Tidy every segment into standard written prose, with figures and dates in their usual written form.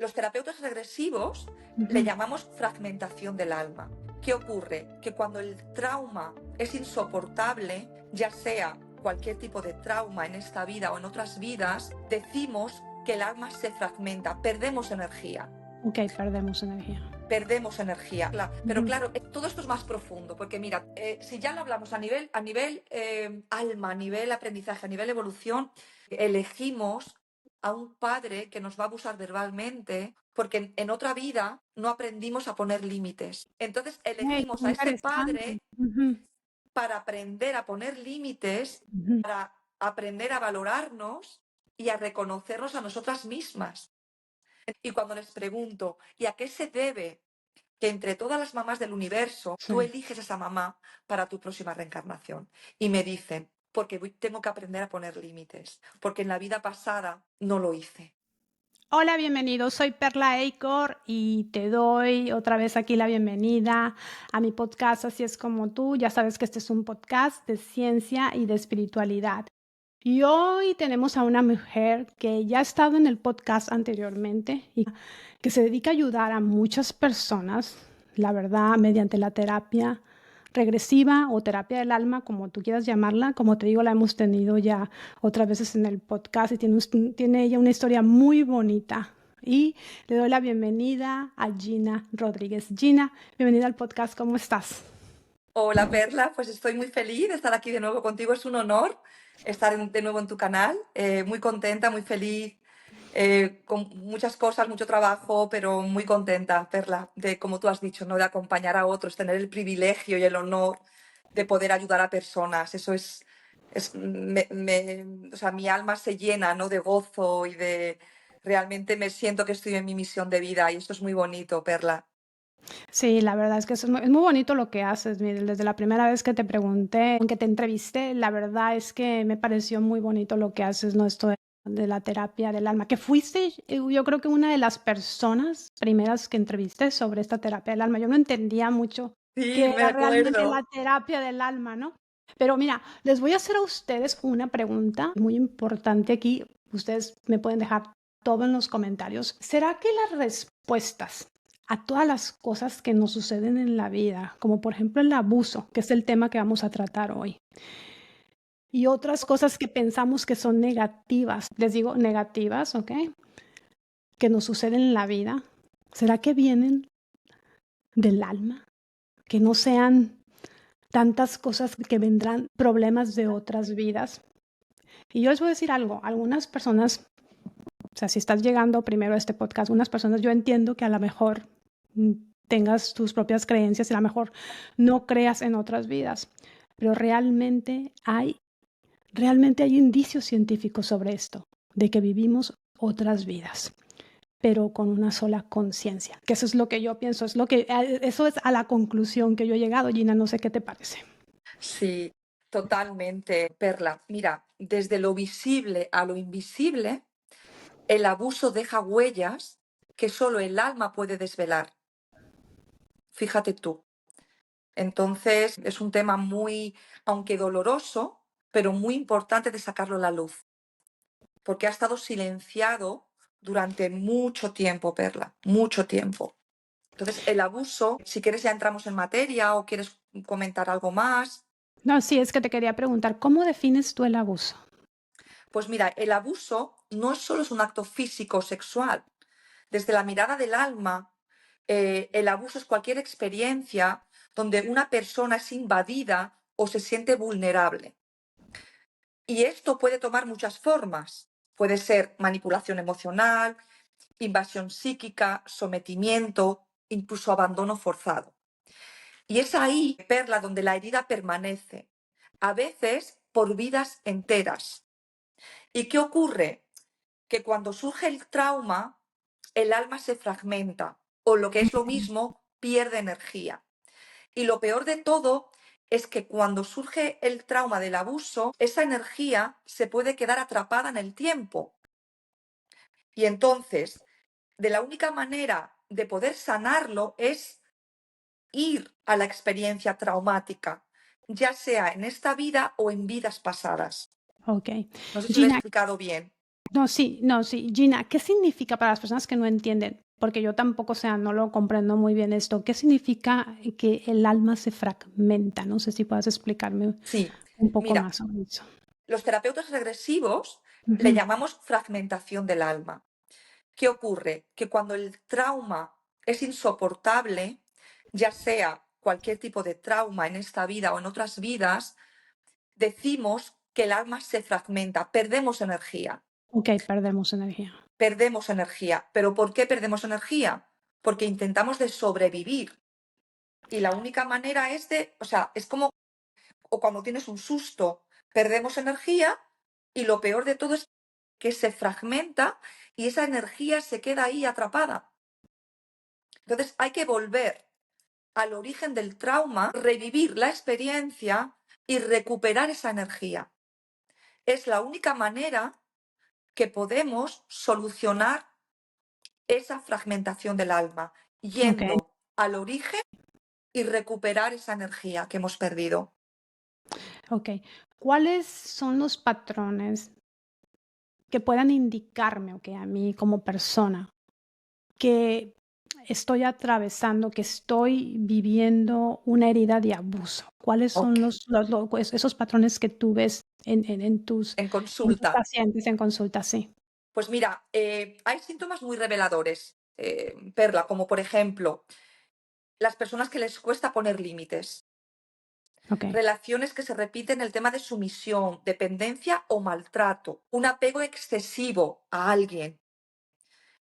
Los terapeutas regresivos le llamamos fragmentación del alma. ¿Qué ocurre? Que cuando el trauma es insoportable, ya sea cualquier tipo de trauma en esta vida o en otras vidas, decimos que el alma se fragmenta, perdemos energía. Ok, perdemos energía. Perdemos energía. Pero claro, todo esto es más profundo, porque mira, si ya lo hablamos a nivel alma, a nivel aprendizaje, a nivel evolución, elegimos a un padre que nos va a abusar verbalmente porque en otra vida no aprendimos a poner límites. Entonces elegimos a ese padre para aprender a poner límites, para aprender a valorarnos y a reconocernos a nosotras mismas. Y cuando les pregunto, ¿y a qué se debe que entre todas las mamás del universo tú eliges esa mamá para tu próxima reencarnación? Y me dicen, porque tengo que aprender a poner límites, porque en la vida pasada no lo hice. Hola, bienvenido. Soy Perla Acor y te doy otra vez aquí la bienvenida a mi podcast Así es como tú. Ya sabes que este es un podcast de ciencia y de espiritualidad. Y hoy tenemos a una mujer que ya ha estado en el podcast anteriormente y que se dedica a ayudar a muchas personas, la verdad, mediante la terapia regresiva o terapia del alma, como tú quieras llamarla. Como te digo, la hemos tenido ya otras veces en el podcast y tiene ella una historia muy bonita. Y le doy la bienvenida a Gina Rodríguez. Gina, bienvenida al podcast. ¿Cómo estás? Hola Perla, pues estoy muy feliz de estar aquí de nuevo contigo. Es un honor estar de nuevo en tu canal. Muy contenta, muy feliz, con muchas cosas, mucho trabajo, pero muy contenta, Perla, de como tú has dicho, ¿no? De acompañar a otros, tener el privilegio y el honor de poder ayudar a personas. Eso o sea, mi alma se llena, ¿no? De gozo y de realmente me siento que estoy en mi misión de vida y esto es muy bonito, Perla. Sí, la verdad es que eso es muy bonito lo que haces. Mire, desde la primera vez que te pregunté, que te entrevisté, la verdad es que me pareció muy bonito lo que haces, ¿no? Esto de la terapia del alma, que fuiste, yo creo que una de las personas primeras que entrevisté sobre esta terapia del alma. Yo no entendía mucho Sí, qué me era realmente la acuerdo. terapia del alma, ¿no? Pero mira, les voy a hacer a ustedes una pregunta muy importante aquí. Ustedes me pueden dejar todo en los comentarios. ¿Será que las respuestas a todas las cosas que nos suceden en la vida, como por ejemplo el abuso, que es el tema que vamos a tratar hoy, y otras cosas que pensamos que son negativas, les digo negativas, ¿ok? Que nos suceden en la vida, ¿será que vienen del alma? Que no sean tantas cosas que vendrán problemas de otras vidas. Y yo les voy a decir algo, algunas personas, o sea, si estás llegando primero a este podcast, unas personas, yo entiendo que a lo mejor tengas tus propias creencias y a lo mejor no creas en otras vidas, pero realmente hay indicios científicos sobre esto, de que vivimos otras vidas, pero con una sola conciencia, que eso es lo que yo pienso, eso es a la conclusión que yo he llegado. Gina, no sé qué te parece. Sí, totalmente, Perla. Mira, desde lo visible a lo invisible, el abuso deja huellas que solo el alma puede desvelar. Fíjate tú. Entonces, es un tema muy, aunque doloroso, pero muy importante de sacarlo a la luz, porque ha estado silenciado durante mucho tiempo, Perla, mucho tiempo. Entonces, el abuso, si quieres ya entramos en materia o quieres comentar algo más. No, sí, es que te quería preguntar, ¿cómo defines tú el abuso? Pues mira, el abuso no solo es un acto físico o sexual. Desde la mirada del alma, el abuso es cualquier experiencia donde una persona es invadida o se siente vulnerable. Y esto puede tomar muchas formas. Puede ser manipulación emocional, invasión psíquica, sometimiento, incluso abandono forzado. Y es ahí, Perla, donde la herida permanece, a veces por vidas enteras. ¿Y qué ocurre? Que cuando surge el trauma, el alma se fragmenta o lo que es lo mismo, pierde energía. Y lo peor de todo es que cuando surge el trauma del abuso, esa energía se puede quedar atrapada en el tiempo. Y entonces, de la única manera de poder sanarlo es ir a la experiencia traumática, ya sea en esta vida o en vidas pasadas. Ok. No sé si lo he Gina, explicado bien. No, sí, no, sí. Gina, ¿qué significa para las personas que no entienden? Porque yo tampoco, o sea, no lo comprendo muy bien esto. ¿Qué significa que el alma se fragmenta? No sé si puedes explicarme Sí, un poco mira, más sobre eso. los terapeutas regresivos le Ujú. llamamos fragmentación del alma. ¿Qué ocurre? Que cuando el trauma es insoportable, ya sea cualquier tipo de trauma en esta vida o en otras vidas, decimos que el alma se fragmenta, perdemos energía, Ok, perdemos energía. perdemos energía. ¿Pero por qué perdemos energía? Porque intentamos de sobrevivir. Y la única manera es de, o sea, es como o cuando tienes un susto, perdemos energía y lo peor de todo es que se fragmenta y esa energía se queda ahí atrapada. Entonces hay que volver al origen del trauma, revivir la experiencia y recuperar esa energía. Es la única manera que podemos solucionar esa fragmentación del alma, Ok, yendo al origen y recuperar esa energía que hemos perdido. ok. ¿Cuáles son los patrones que puedan indicarme, ok, a mí como persona, que estoy atravesando, que estoy viviendo una herida de abuso? ¿Cuáles Ok. son pues, esos patrones que tú ves En en tus consulta. pacientes en consulta? Sí. Pues mira, hay síntomas muy reveladores, Perla, como por ejemplo, las personas que les cuesta poner límites, Ok. relaciones que se repiten el tema de sumisión, dependencia o maltrato, un apego excesivo a alguien,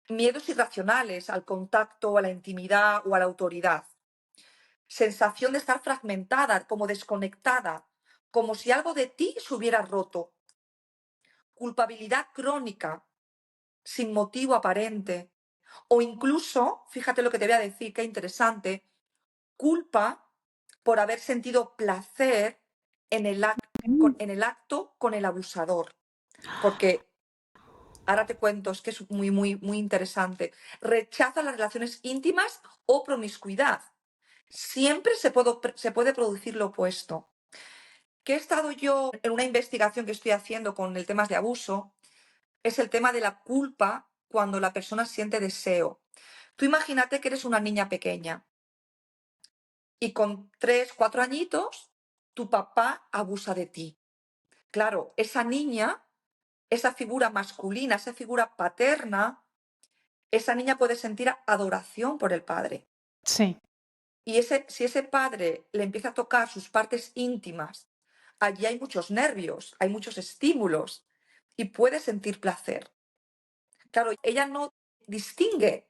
miedos irracionales al contacto, a la intimidad o a la autoridad, sensación de estar fragmentada, como desconectada, como si algo de ti se hubiera roto, culpabilidad crónica, sin motivo aparente. O incluso, fíjate lo que te voy a decir, qué interesante, culpa por haber sentido placer en Mm. en el acto con el abusador. Porque ahora te cuento, es que es muy, muy, muy interesante. Rechaza las relaciones íntimas o promiscuidad. Siempre se puede producir lo opuesto. Que he estado yo en una investigación que estoy haciendo con el tema de abuso, es el tema de la culpa cuando la persona siente deseo. Tú imagínate que eres una niña pequeña y con 3, 4 añitos tu papá abusa de ti. Claro, esa niña, esa figura masculina, esa figura paterna, esa niña puede sentir adoración por el padre. Sí, Y si ese padre le empieza a tocar sus partes íntimas, allí hay muchos nervios, hay muchos estímulos y puede sentir placer. Claro, ella no distingue,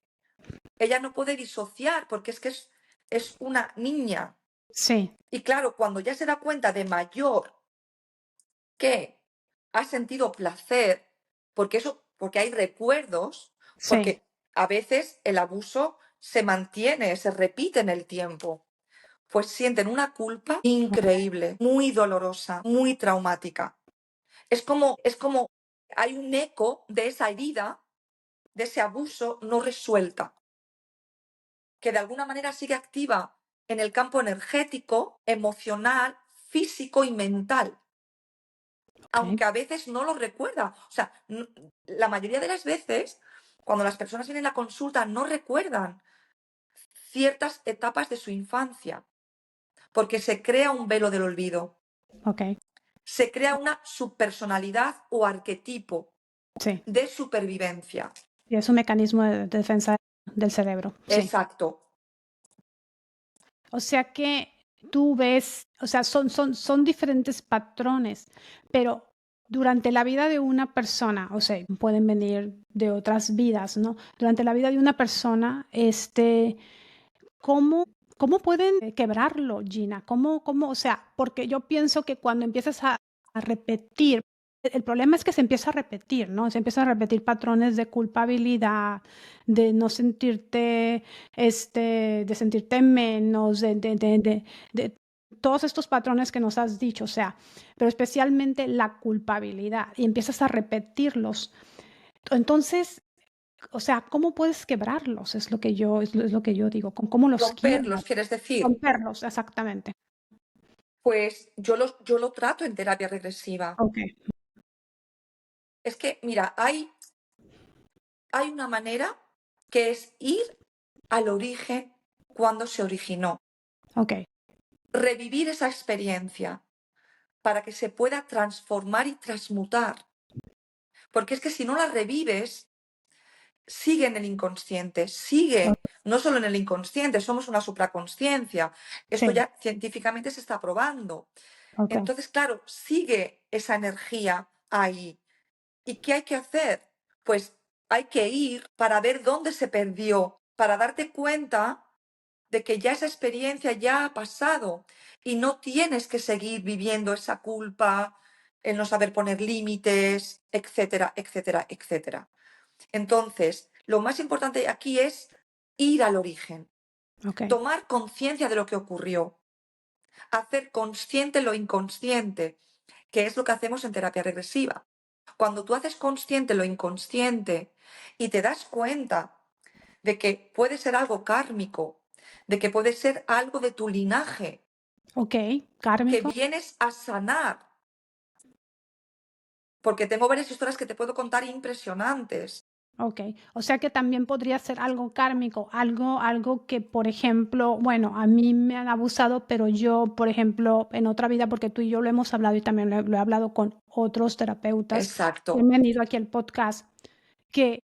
ella no puede disociar porque es una niña. sí, Y claro, cuando ya se da cuenta de mayor que ha sentido placer, porque hay recuerdos, sí. porque a veces el abuso se mantiene, se repite en el tiempo, pues sienten una culpa increíble, muy dolorosa, muy traumática. Es como hay un eco de esa herida, de ese abuso no resuelta, que de alguna manera sigue activa en el campo energético, emocional, físico y mental, Ok, aunque a veces no lo recuerda. O sea, la mayoría de las veces, cuando las personas vienen a consulta, no recuerdan ciertas etapas de su infancia, porque se crea un velo del olvido, ok. se crea una subpersonalidad o arquetipo Sí. de supervivencia. Y es un mecanismo de defensa del cerebro. Sí. Exacto. O sea que tú ves, o sea, son diferentes patrones, pero durante la vida de una persona, o sea, pueden venir de otras vidas, ¿no? Durante la vida de una persona, ¿cómo, cómo pueden quebrarlo, Gina? O sea, porque yo pienso que cuando empiezas a repetir, el problema es que se empieza a repetir, ¿no? Se empiezan a repetir patrones de culpabilidad, de no sentirte, de sentirte menos, de todos estos patrones que nos has dicho, o sea, pero especialmente la culpabilidad, y empiezas a repetirlos. Entonces, o sea, ¿cómo puedes quebrarlos? Es lo que yo digo, ¿cómo los quiebras? Romperlos, quieres decir. Romperlos, exactamente. Pues yo lo trato en terapia regresiva. Okey, Es que, mira, hay hay una manera que es ir al origen cuando se originó, Ok, revivir esa experiencia para que se pueda transformar y transmutar. Porque es que si no la revives, sigue en el inconsciente, o- sigue no solo en el inconsciente, somos una supraconsciencia. Esto sí, ya científicamente se está probando. ok, Entonces, claro, sigue esa energía ahí. ¿Y qué hay que hacer? Pues hay que ir para ver dónde se perdió, para darte cuenta de que ya esa experiencia ya ha pasado y no tienes que seguir viviendo esa culpa, el no saber poner límites, etcétera, etcétera, etcétera. Entonces, lo más importante aquí es ir al origen, ok, tomar conciencia de lo que ocurrió, hacer consciente lo inconsciente, que es lo que hacemos en terapia regresiva. Cuando tú haces consciente lo inconsciente y te das cuenta de que puede ser algo kármico, de que puede ser algo de tu linaje, ok, que kármico. vienes a sanar, porque tengo varias historias que te puedo contar impresionantes. Ok, o sea que también podría ser algo kármico, algo que, por ejemplo, bueno, a mí me han abusado, pero yo, por ejemplo, en otra vida, porque tú y yo lo hemos hablado y también lo he hablado con otros terapeutas que han Exacto. venido aquí al podcast, que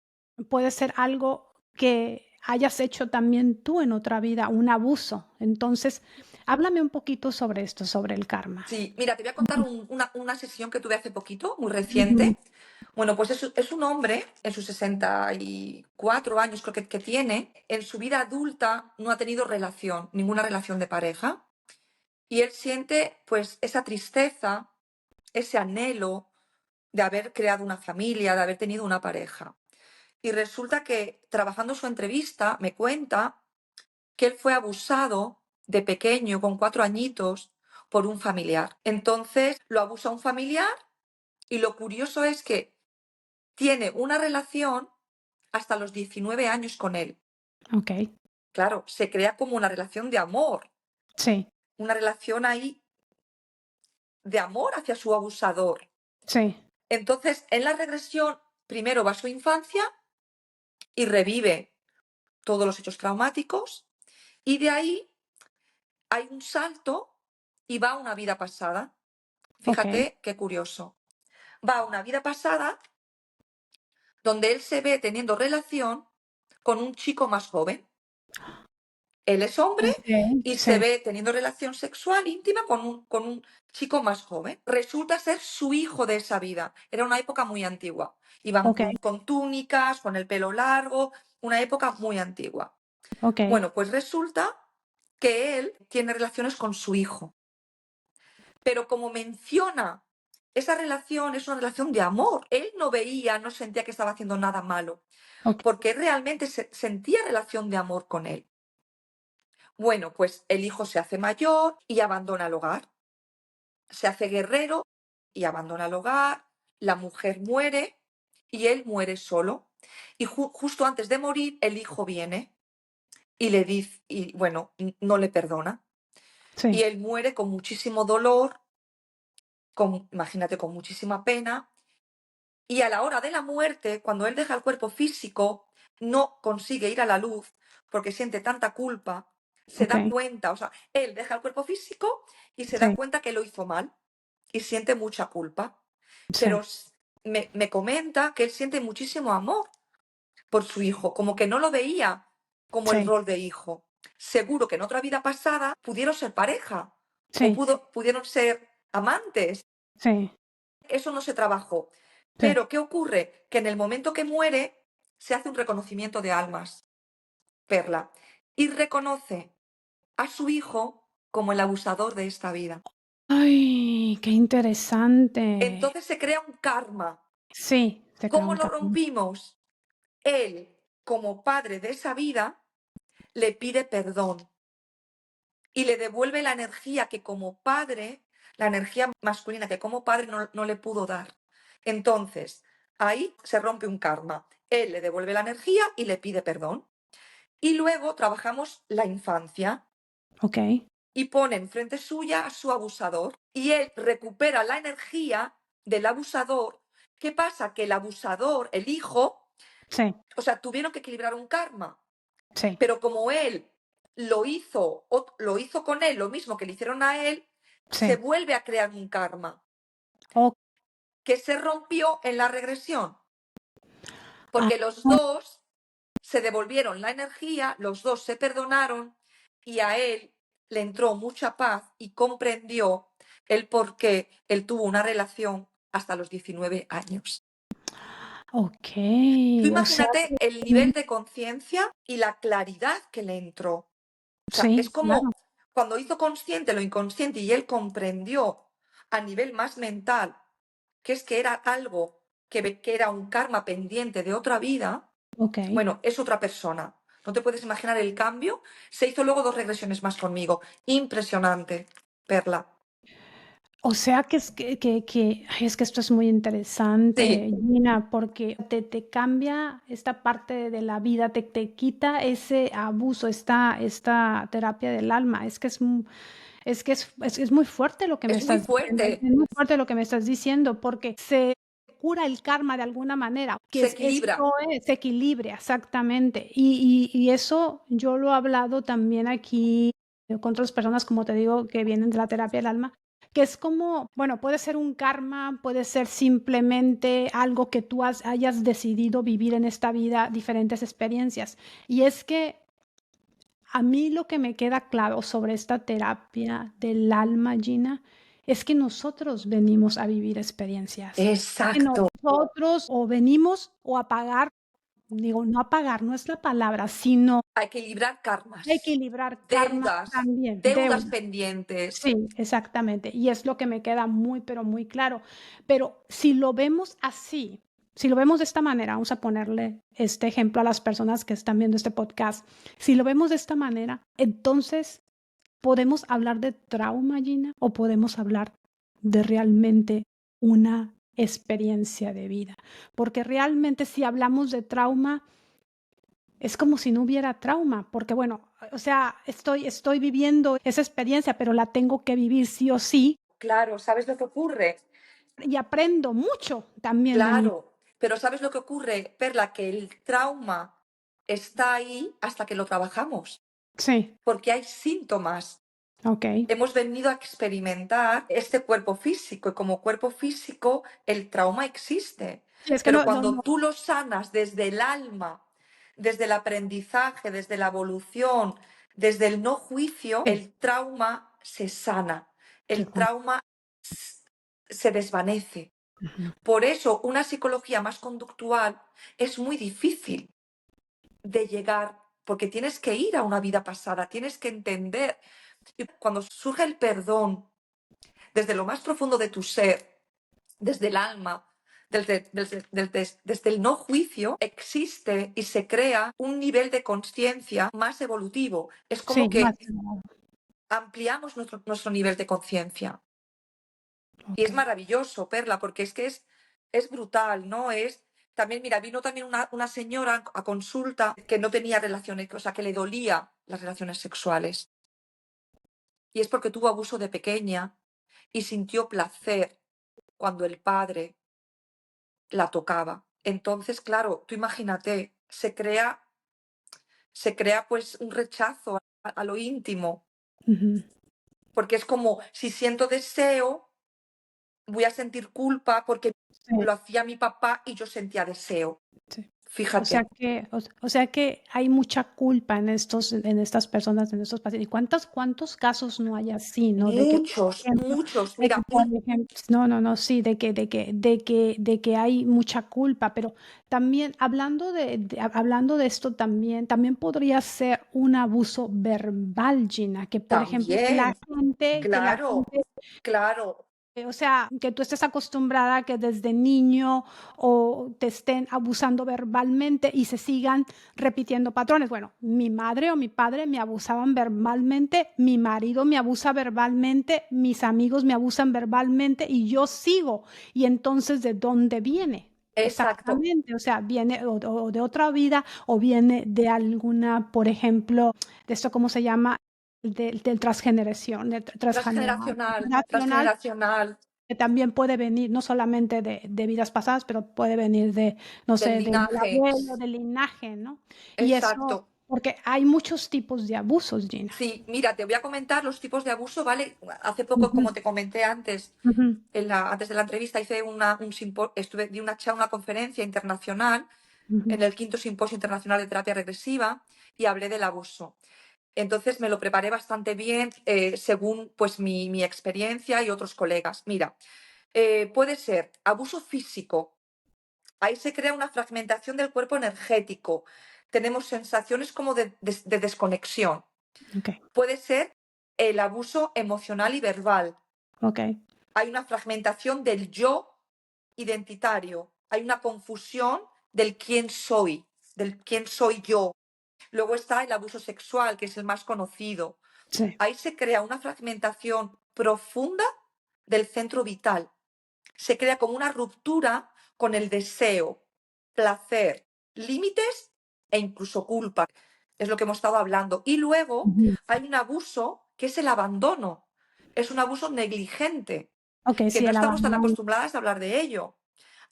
puede ser algo que hayas hecho también tú en otra vida, un abuso. Entonces, háblame un poquito sobre esto, sobre el karma. Sí, mira, te voy a contar una sesión que tuve hace poquito, muy Ujú. reciente. Bueno, pues es un hombre en sus 64 años, creo que tiene. En su vida adulta no ha tenido relación, ninguna relación de pareja. Y él siente pues esa tristeza, ese anhelo de haber creado una familia, de haber tenido una pareja. Y resulta que trabajando su entrevista me cuenta que él fue abusado de pequeño, con 4 añitos, por un familiar. Entonces lo abusa un familiar y lo curioso es que tiene una relación hasta los 19 años con él. Ok, Claro, se crea como una relación de amor, sí, una relación ahí de amor hacia su abusador. sí, Entonces, en la regresión, primero va a su infancia y revive todos los hechos traumáticos y de ahí hay un salto y va a una vida pasada. ok, Fíjate qué curioso. Va a una vida pasada donde él se ve teniendo relación con un chico más joven. Él es hombre ok, y se sí, ve teniendo relación sexual íntima con un chico más joven. Resulta ser su hijo de esa vida. Era una época muy antigua. Iban ok, con túnicas, con el pelo largo, una época muy antigua. ok, Bueno, pues resulta que él tiene relaciones con su hijo. Pero como menciona, esa relación es una relación de amor. Él no veía, no sentía que estaba haciendo nada malo, ok, porque realmente sentía relación de amor con él. Bueno, pues el hijo se hace mayor y abandona el hogar. Se hace guerrero y abandona el hogar. La mujer muere y él muere solo. Y justo antes de morir, el hijo viene y le dice, y bueno, no le perdona. Y sí, él muere con muchísimo dolor, imagínate, con muchísima pena. Y a la hora de la muerte, cuando él deja el cuerpo físico, no consigue ir a la luz porque siente tanta culpa, se ok, da cuenta, o sea, él deja el cuerpo físico y se da sí, cuenta que lo hizo mal y siente mucha culpa. Pero sí, me comenta que él siente muchísimo amor por su hijo, como que no lo veía como el sí, rol de hijo. Seguro que en otra vida pasada pudieron ser pareja o sí, pudieron ser amantes. sí, Eso no se trabajó. sí. Pero, ¿qué ocurre? Que en el momento que muere se hace un reconocimiento de almas, Perla, y reconoce a su hijo como el abusador de esta vida. Ay, qué interesante. Entonces se crea un karma. Sí, se crea ¿Cómo un lo cambio. rompimos? Él, como padre de esa vida, le pide perdón y le devuelve la energía que como padre, la energía masculina que como padre no le pudo dar. Entonces, ahí se rompe un karma. Él le devuelve la energía y le pide perdón. Y luego trabajamos la infancia Ok, y pone enfrente suya a su abusador y él recupera la energía del abusador. ¿Qué pasa? Que el abusador, el hijo, Sí, O sea, tuvieron que equilibrar un karma, sí, pero como él lo hizo con él lo mismo que le hicieron a él, se sí. vuelve a crear un karma Oh, que se rompió en la regresión, ah, porque los dos se devolvieron la energía, los dos se perdonaron y a él le entró mucha paz y comprendió el por qué él tuvo una relación hasta los 19 años. Tú okey, o sea imagínate que el nivel de conciencia y la claridad que le entró. O sea, es sí, claro, como cuando hizo consciente lo inconsciente y él comprendió a nivel más mental que es que era algo que era un karma pendiente de otra vida, okey. bueno, es otra persona. No te puedes imaginar el cambio. Se hizo luego 2 regresiones más conmigo. Impresionante, Perla. O sea, que ay, es que esto es muy Sí, interesante, Gina, porque te cambia esta parte de la vida, te quita ese abuso, esta terapia del alma. Es muy fuerte lo que me es muy estás diciendo, fuerte. es muy fuerte lo que me estás diciendo, porque se cura el karma de alguna manera, que Se es equilibra. esto es equilibrio, exactamente. Y eso yo lo he hablado también aquí con otras personas, como te digo, que vienen de la terapia del alma, que es como, bueno, puede ser un karma, puede ser simplemente algo que tú hayas decidido vivir en esta vida, diferentes experiencias. Y es que a mí lo que me queda claro sobre esta terapia del alma, Gina, es que nosotros venimos a vivir experiencias. Que Exacto. nosotros o venimos o a pagar, digo, no a pagar, no es la palabra, sino A equilibrar a karmas, equilibrar karma deudas, también, deudas deuda. pendientes. Sí, exactamente. Y es lo que me queda muy, pero muy claro. Pero si lo vemos así, si lo vemos de esta manera, vamos a ponerle este ejemplo a las personas que están viendo este podcast. Si lo vemos de esta manera, entonces podemos hablar de trauma, Gina, o podemos hablar de realmente una experiencia de vida. Porque realmente si hablamos de trauma, es como si no hubiera trauma, porque bueno, o sea, estoy viviendo esa experiencia, pero la tengo que vivir sí o sí Claro, ¿sabes lo que ocurre? y aprendo mucho también de mí. Claro, pero ¿sabes lo que ocurre, Perla? Que el trauma está ahí hasta que lo trabajamos, Sí, porque hay síntomas. okey. Hemos venido a experimentar este cuerpo físico y como cuerpo físico el trauma existe. Sí, es que Pero no cuando tú lo sanas desde el alma, desde el aprendizaje, desde la evolución, desde el no juicio, sí, el trauma se sana, qué el bueno. trauma se desvanece. Ujú. Por eso una psicología más conductual es muy difícil de llegar, porque tienes que ir a una vida pasada, tienes que entender. Y cuando surge el perdón desde lo más profundo de tu ser, desde el alma, desde el no juicio, existe y se crea un nivel de conciencia más evolutivo. Es como Sí, más que elevado. ampliamos nuestro nivel de conciencia. Y es Okey. maravilloso, Perla, porque es brutal, ¿no? También, mira, vino también una señora a consulta que no tenía relaciones, o sea, que le dolía las relaciones sexuales. Y es porque tuvo abuso de pequeña y sintió placer cuando el padre la tocaba. Entonces, claro, tú imagínate, se crea pues un rechazo a lo íntimo, Ujú. porque es como si siento deseo, voy a sentir culpa porque Sí. lo hacía mi papá y yo sentía deseo. Sí. Fíjate, O sea que hay mucha culpa en estas personas, en estos pacientes. ¿Y cuántos casos no hay así, no? De que, por muchos, ejemplo muchos. de que, Mira, por ejemplo no, sí, de que hay mucha culpa, pero también hablando de esto también podría ser un abuso verbal, Gina, que, por ejemplo, también, que la claro, gente claro, o sea, que tú estés acostumbrada a que desde niño o te estén abusando verbalmente y se sigan repitiendo patrones. Bueno, mi madre o mi padre me abusaban verbalmente, mi marido me abusa verbalmente, mis amigos me abusan verbalmente y yo sigo. Y entonces, ¿de dónde viene? exacto. Exactamente, o sea, viene o de otra vida o viene de alguna, por ejemplo, de esto, ¿cómo se llama? Del transgeneración, del transgeneracional Transgeneracional, transgeneracional. que también puede venir no solamente de vidas pasadas, pero puede venir de, no del sé, del linaje. abuelo, del linaje, ¿no? Y eso, Exacto. porque hay muchos tipos de abusos, Gina. Sí, mira, te voy a comentar los tipos de abuso, ¿vale? Hace poco, Ujú, como te comenté antes, ujú, antes de la entrevista, hice di una conferencia internacional ujú, en el quinto simposio internacional de terapia regresiva y hablé del abuso. Entonces me lo preparé bastante bien según pues mi experiencia y otros colegas. Mira, puede ser abuso físico. Ahí se crea una fragmentación del cuerpo energético. Tenemos sensaciones como de desconexión. okey, Puede ser el abuso emocional y verbal. okey. Hay una fragmentación del yo identitario. Hay una confusión del quién soy yo. Luego está el abuso sexual, que es el más conocido. Sí. Ahí se crea una fragmentación profunda del centro vital. Se crea como una ruptura con el deseo, placer, límites e incluso culpa. Es lo que hemos estado hablando. Y luego Ujú. hay un abuso que es el abandono. Es un abuso negligente, Okey, que sí, no el estamos tan abandono. acostumbradas a hablar de ello.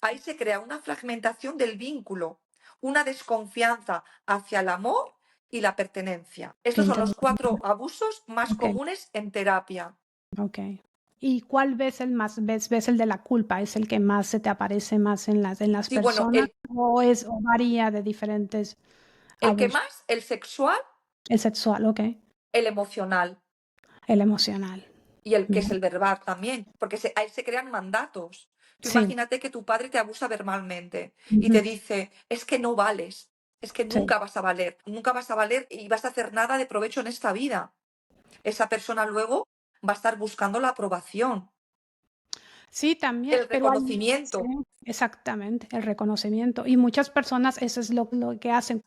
Ahí se crea una fragmentación del vínculo, una desconfianza hacia el amor y la pertenencia. Qué Estos son los interesante. 4 abusos más Okey, comunes en terapia. okey. ¿Y cuál ves el más ves el de la culpa? ¿Es el que más se te aparece más en las Sí, bueno, personas o varía de diferentes el que abusos? más, el sexual, El sexual, okey. el emocional El emocional. y el que es Bien. el verbal también, porque ahí se crean mandatos. Tú Sí. imagínate que tu padre te abusa verbalmente y Ujú. te dice, es que no vales, es que Sí. nunca vas a valer y vas a hacer nada de provecho en esta vida. Esa persona luego va a estar buscando la aprobación, Sí, también, el pero hay sí, reconocimiento. exactamente, el reconocimiento. Y muchas personas eso es lo que hacen.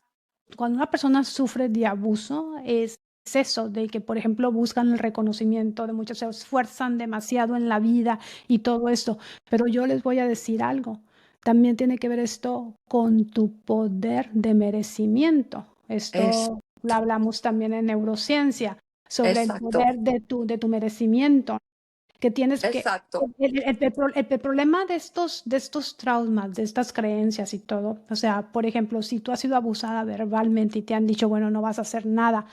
Cuando una persona sufre de abuso, es eso, de que, por ejemplo, buscan el reconocimiento, de muchos se esfuerzan demasiado en la vida y todo esto. Pero yo les voy a decir algo, también tiene que ver esto con tu poder de merecimiento. Es, Esto lo hablamos también en neurociencia, sobre el exacto, poder de tu merecimiento. Que tienes que exacto. el problema de estos traumas, de estas creencias y todo, o sea, por ejemplo, si tú has sido abusada verbalmente y te han dicho: "Bueno, no vas a hacer nada",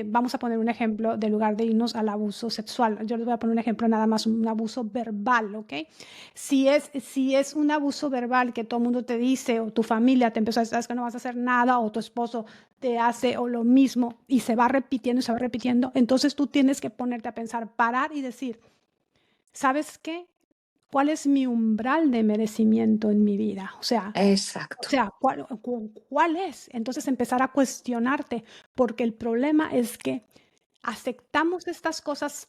vamos a poner un ejemplo de lugar de irnos al abuso sexual. Yo les voy a poner un ejemplo nada más, un abuso verbal, ¿ok? Si es un abuso verbal que todo el mundo te dice o tu familia te empezó a decir: "Sabes que no vas a hacer nada", o tu esposo te hace o lo mismo y se va repitiendo y se va repitiendo, entonces tú tienes que ponerte a pensar, parar y decir: ¿sabes qué? ¿Cuál es mi umbral de merecimiento en mi vida? O Exacto. sea, ¿cuál es? Entonces empezar a cuestionarte, porque el problema es que aceptamos estas cosas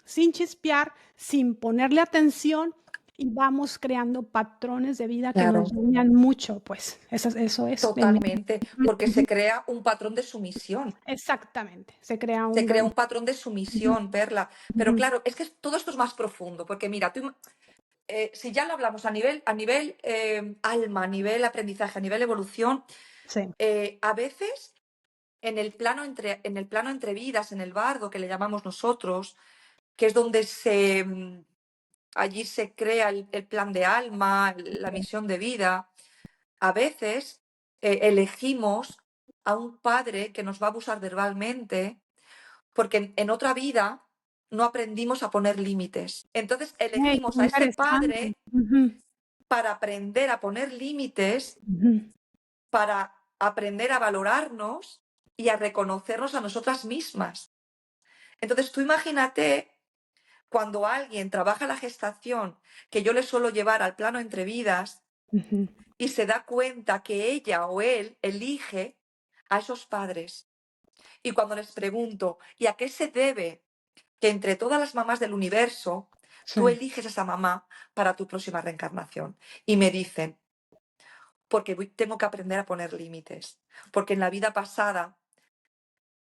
sin chispear, sin ponerle atención y vamos creando patrones de vida que nos Claro, dañan mucho, pues eso es. totalmente, porque se crea un patrón de sumisión. Exactamente, se crea Se un crea gran. un patrón de Ujú, sumisión, Perla. Pero ujú, claro, es que todo esto es más profundo, porque mira, si ya lo hablamos a nivel alma, a nivel aprendizaje, a nivel evolución, sí, a veces en el plano entre vidas, en el bardo que le llamamos nosotros, que es donde allí se crea el plan de alma, la misión de vida, a veces elegimos a un padre que nos va a abusar verbalmente porque en otra vida no aprendimos a poner límites. Entonces qué elegimos a ese interesante. padre Ujú, para aprender a poner límites, ujú. para aprender a valorarnos y a reconocernos a nosotras mismas. Entonces tú imagínate cuando alguien trabaja la gestación, que yo le suelo llevar al plano entre vidas, Ujú. y se da cuenta que ella o él elige a esos padres. Y cuando les pregunto, ¿y a qué se debe que entre todas las mamás del universo tú Sí. eliges a esa mamá para tu próxima reencarnación? Y me dicen, porque tengo que aprender a poner límites, porque en la vida pasada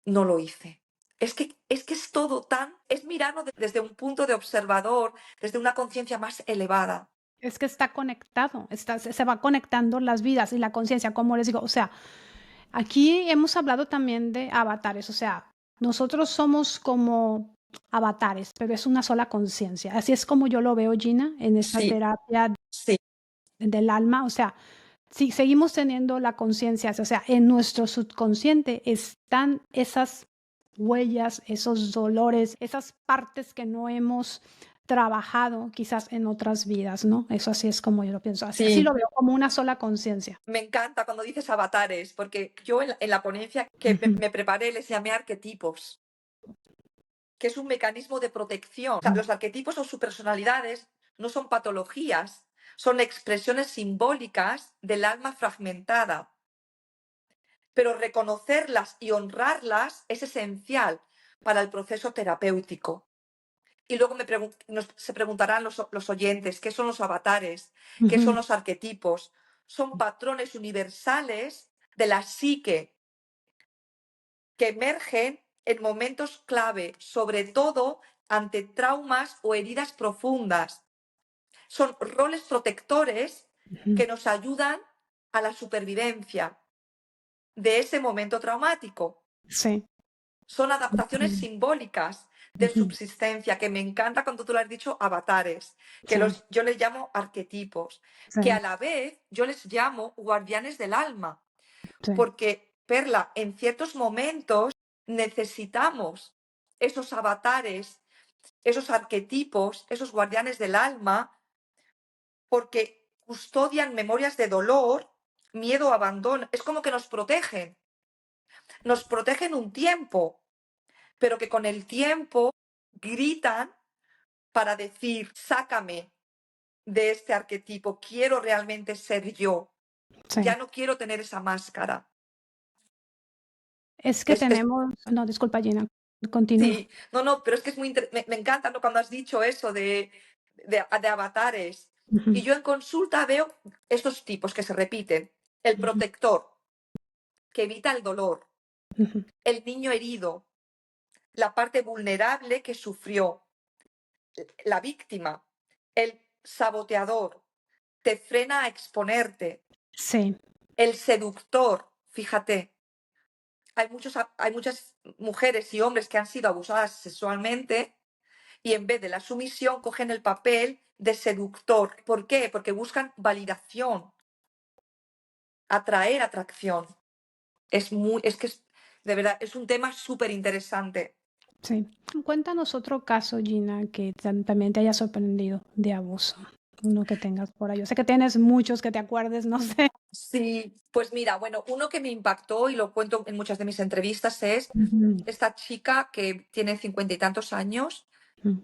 no lo hice. Es que es todo es mirarlo desde un punto de observador, desde una conciencia más elevada. Es que está conectado, se va conectando las vidas y la conciencia, como les digo, o sea, aquí hemos hablado también de avatares, o sea, nosotros somos como avatares, pero es una sola conciencia. Así es como yo lo veo, Gina, en esta Sí, terapia sí, del alma. O sea, si seguimos teniendo la conciencia, o sea, en nuestro subconsciente están esas huellas, esos dolores, esas partes que no hemos trabajado quizás en otras vidas, ¿no? Eso así es como yo lo pienso. Así lo sí. veo, como una sola conciencia. Me encanta cuando dices avatares, porque yo en la ponencia que Ujú, me preparé les llamé arquetipos, que es un mecanismo de protección. O sea, los arquetipos o sus personalidades no son patologías, son expresiones simbólicas del alma fragmentada. Pero reconocerlas y honrarlas es esencial para el proceso terapéutico. Y luego se preguntarán los oyentes, ¿qué son los avatares? ¿Qué son ujú. los arquetipos? Son patrones universales de la psique que emergen en momentos clave, sobre todo ante traumas o heridas profundas. Son roles protectores Ujú. que nos ayudan a la supervivencia de ese momento traumático. Sí. Son adaptaciones Entiendo. simbólicas de Ujú. subsistencia, que me encanta cuando tú lo has dicho, avatares, que Sí, yo les llamo arquetipos, que sí, a la vez yo les llamo guardianes del alma, sí, porque, Perla, en ciertos momentos necesitamos esos avatares, esos arquetipos, esos guardianes del alma, porque custodian memorias de dolor, miedo, abandono. Es como que nos protegen un tiempo, pero que con el tiempo gritan para decir, sácame de este arquetipo, quiero realmente ser yo, sí. ya no quiero tener esa máscara. Es que Es tenemos no, disculpa, Gina, continúa. Sí, no, no, pero es que es me encanta, ¿no? Cuando has dicho eso de avatares. Ujú, Y yo en consulta veo estos tipos que se repiten. El ujú, protector, que evita el dolor. ujú. El niño herido, la parte vulnerable que sufrió. La víctima, el saboteador, te frena a exponerte. Sí, El seductor, fíjate, hay muchas mujeres y hombres que han sido abusadas sexualmente y en vez de la sumisión cogen el papel de seductor. ¿Por qué? Porque buscan validación, atraer atracción. De verdad, es un tema súper interesante. sí. Cuéntanos otro caso, Gina, que también te haya sorprendido de abuso, uno que tengas por ahí. Yo sé que tienes muchos que te acuerdes, no sé. Sí, pues mira, bueno, uno que me impactó y lo cuento en muchas de mis entrevistas es Ujú, esta chica que tiene 50 y tantos años, ujú.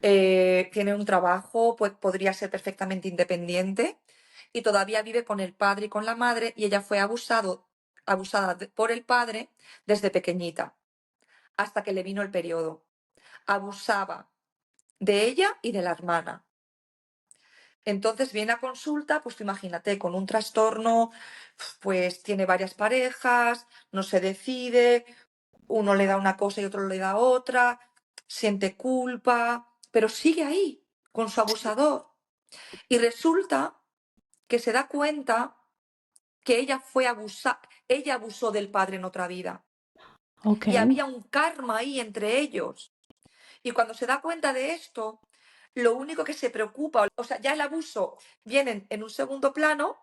tiene un trabajo, pues podría ser perfectamente independiente y todavía vive con el padre y con la madre y ella fue abusada por el padre desde pequeñita hasta que le vino el periodo. Abusaba de ella y de la hermana. Entonces viene a consulta, pues tú imagínate, con un trastorno, pues tiene varias parejas, no se decide, uno le da una cosa y otro le da otra, siente culpa, pero sigue ahí con su abusador. Y resulta que se da cuenta que ella abusó del padre en otra vida y Okey. había un karma ahí entre ellos. Y cuando se da cuenta de esto, lo único que se preocupa, o sea, ya el abuso viene en un segundo plano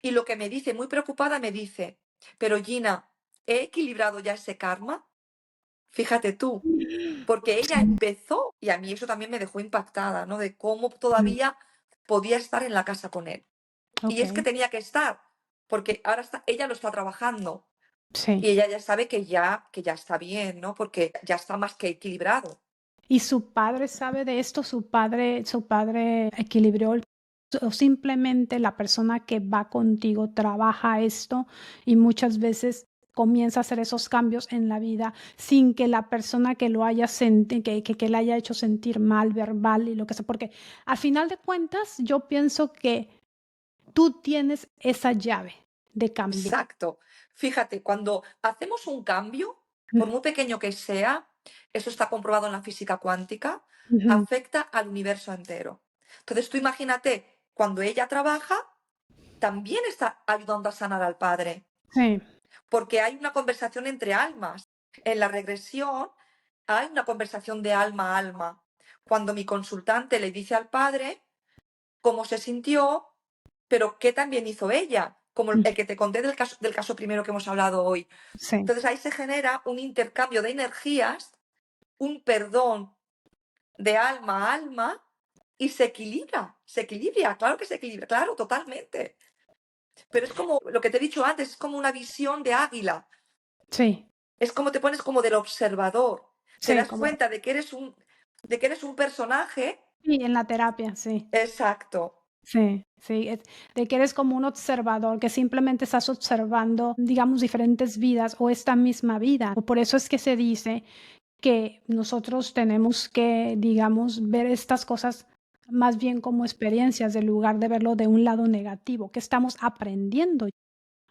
y lo que me dice, muy preocupada, me dice, pero Gina, ¿he equilibrado ya ese karma? Fíjate tú, porque ella Sí, empezó, y a mí eso también me dejó impactada, ¿no? De cómo mm, todavía podía estar en la casa con él. Y es que okey. tenía que estar, porque ahora ella lo está trabajando Sí. y ella ya sabe que ya está bien, ¿no? Porque ya está más que equilibrado. ¿Y su padre sabe de esto? ¿Su padre equilibró o simplemente la persona que va contigo trabaja esto y muchas veces comienza a hacer esos cambios en la vida sin que la persona que lo haya senti que le haya hecho sentir mal, verbal y lo que sea? Porque al final de cuentas, yo pienso que tú tienes esa llave de cambiar. Exacto. Fíjate, cuando hacemos un cambio, por Mm, muy pequeño que sea, eso está comprobado en la física cuántica, ujú. afecta al universo entero. Entonces tú imagínate, cuando ella trabaja, también está ayudando a sanar al padre, Sí, porque hay una conversación entre almas. En la regresión hay una conversación de alma a alma. Cuando mi consultante le dice al padre cómo se sintió, pero qué también hizo ella, como el que te conté del caso primero que hemos hablado hoy. Sí, Entonces ahí se genera un intercambio de energías, un perdón de alma a alma y se equilibra, claro que se equilibra, claro, totalmente. Pero es como lo que te he dicho antes, es como una visión de águila, sí, es como te pones como del observador, te sí, das como cuenta de que eres un personaje, sí, en la terapia, sí. exacto, Sí, sí, de que eres como un observador, que simplemente estás observando, digamos, diferentes vidas o esta misma vida. Por eso es que se dice que nosotros tenemos que, digamos, ver estas cosas más bien como experiencias, en lugar de verlo de un lado negativo, que estamos aprendiendo,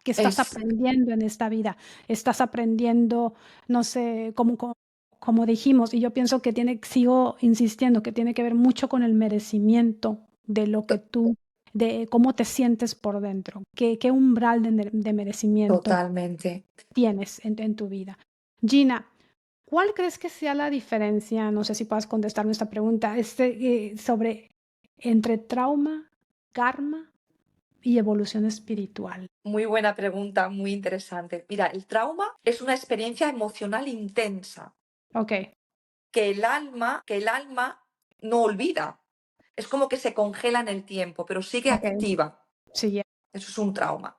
que estás es aprendiendo en esta vida, estás aprendiendo, no sé, como dijimos, y yo pienso que sigo insistiendo, que tiene que ver mucho con el merecimiento de lo que to- tú, de cómo te sientes por dentro, qué umbral de merecimiento totalmente. tienes en tu vida. Gina, ¿cuál crees que sea la diferencia? No sé si puedas contestarme esta pregunta, sobre entre trauma, karma y evolución espiritual. Muy buena pregunta, muy interesante. Mira, el trauma es una experiencia emocional intensa Ok, que el alma no olvida. Es como que se congela en el tiempo, pero sigue ok, activa. sí, Eso es un trauma.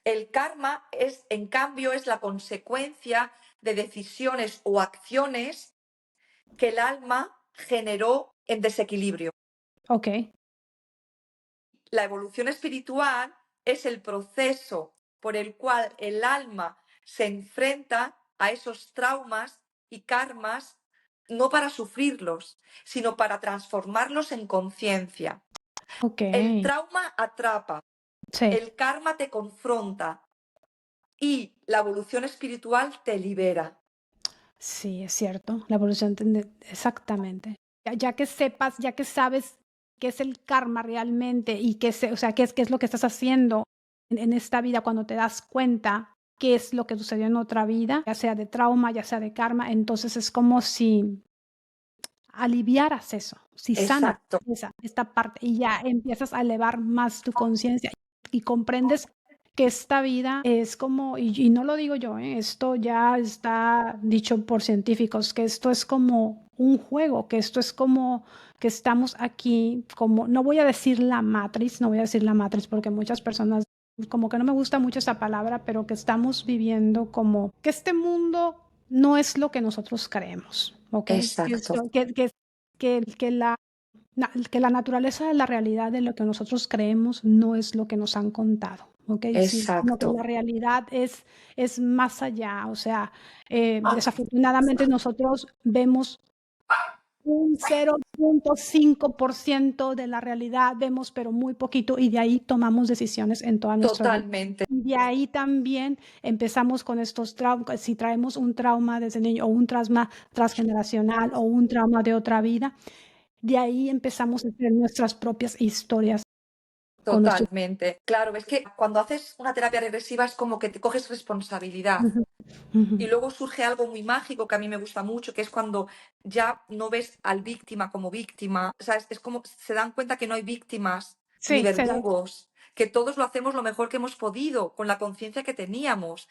El karma es, en cambio, es la consecuencia de decisiones o acciones que el alma generó en desequilibrio. ok, La evolución espiritual es el proceso por el cual el alma se enfrenta a esos traumas y karmas no para sufrirlos, sino para transformarlos en conciencia. ok, El trauma atrapa, sí, el karma te confronta y la evolución espiritual te libera. sí, es cierto, la evolución, exactamente. Ya que sepas, ya que sabes qué es el karma realmente y o sea, qué es lo que estás haciendo en esta vida, cuando te das cuenta qué es lo que sucedió en otra vida, ya sea de trauma, ya sea de karma, entonces es como si aliviaras eso, si sanas Exacto, esta parte y ya empiezas a elevar más tu conciencia y comprendes que esta vida es como, y no lo digo yo, esto ya está dicho por científicos, que esto es como un juego, que esto es como que estamos aquí, como, no voy a decir la matriz, no voy a decir la matriz porque muchas personas, como que no me gusta mucho esa palabra, pero que estamos viviendo como que este mundo no es lo que nosotros creemos, ¿ok? exacto, Que la naturaleza de la realidad de lo que nosotros creemos no es lo que nos han contado, ¿ok? Sino que exacto. la realidad es más allá, o sea, desafortunadamente nosotros vemos un 0.5% de la realidad, vemos pero muy poquito y de ahí tomamos decisiones en toda nuestra vida. Totalmente, Y de ahí también empezamos con estos traumas, si traemos un trauma desde niño o un trauma transgeneracional o un trauma de otra vida, de ahí empezamos a hacer nuestras propias historias con nuestros. totalmente. Claro, es que cuando haces una terapia regresiva es como que te coges responsabilidad. Ujú, ujú. Y luego surge algo muy mágico que a mí me gusta mucho, que es cuando ya no ves al víctima como víctima. O sea, es como se dan cuenta que no hay víctimas ni Sí, verdugos, que todos lo hacemos lo mejor que hemos podido, con la conciencia que teníamos.